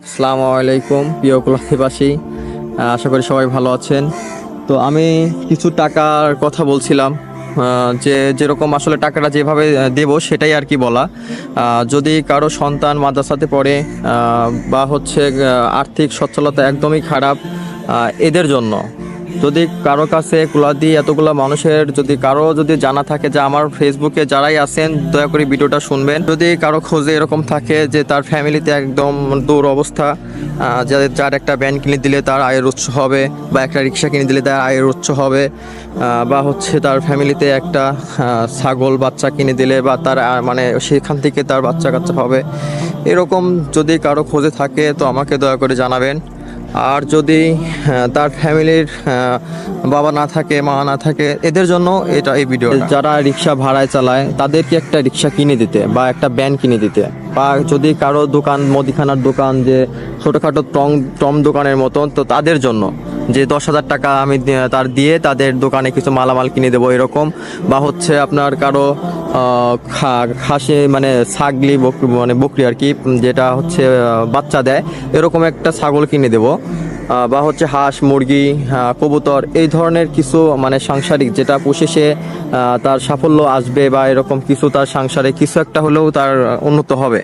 আসসালামু আলাইকুম প্রিয় কুলাধিবাসী, আশা করি সবাই ভালো আছেন। তো আমি কিছু টাকার কথা বলছিলাম, যে যেরকম আসলে টাকাটা যেভাবে দেব সেটাই আর কি বলা। যদি কারো সন্তান মাদ্রাসাতে পড়ে বা হচ্ছে আর্থিক সচ্ছলতা একদমই খারাপ, এদের জন্য যদি কারো কাছে কুলাদি এতগুলো মানুষের যদি কারো যদি জানা থাকে যে আমার ফেসবুকে যারাই আছেন দয়া করে ভিডিওটা শুনবেন। যদি কারো খোঁজে এরকম থাকে যে তার ফ্যামিলিতে একদম দূর অবস্থা, যার একটা ভ্যান কিনে দিলে তার আয়ের উৎস হবে, বা একটা রিক্সা কিনে দিলে তার আয়ের উৎস হবে, বা হচ্ছে তার ফ্যামিলিতে একটা ছাগল বাচ্চা কিনে দিলে বা তার মানে সেখান থেকে তার বাচ্চা কাচ্চা হবে, এরকম যদি কারো খোঁজে থাকে তো আমাকে দয়া করে জানাবেন। আর যদি তার ফ্যামিলির বাবা না থাকে, মা না থাকে, এদের জন্য এই ভিডিও। যারা রিক্সা ভাড়ায় চালায় তাদেরকে একটা রিক্সা কিনে দিতে বা একটা ভ্যান কিনে দিতে, বা যদি কারো দোকান মুদিখানার দোকান, যে ছোটোখাটো টম দোকানের মতন, তো তাদের জন্য যে 10,000 টাকা আমি তার দিয়ে তাদের দোকানে কিছু মালামাল কিনে দেবো এরকম। বা হচ্ছে আপনার কারো খাসি মানে ছাগলি মানে বকরি আর কি, যেটা হচ্ছে বাচ্চা দেয়, এরকম একটা ছাগল কিনে দেবো। বা হচ্ছে হাঁস মুরগি কবুতর, এই ধরনের কিছু মানে সাংসারিক যেটা পুষে সে তার সাফল্য আসবে, বা এরকম কিছু তার সংসারে কিছু একটা হলেও তার উন্নত হবে।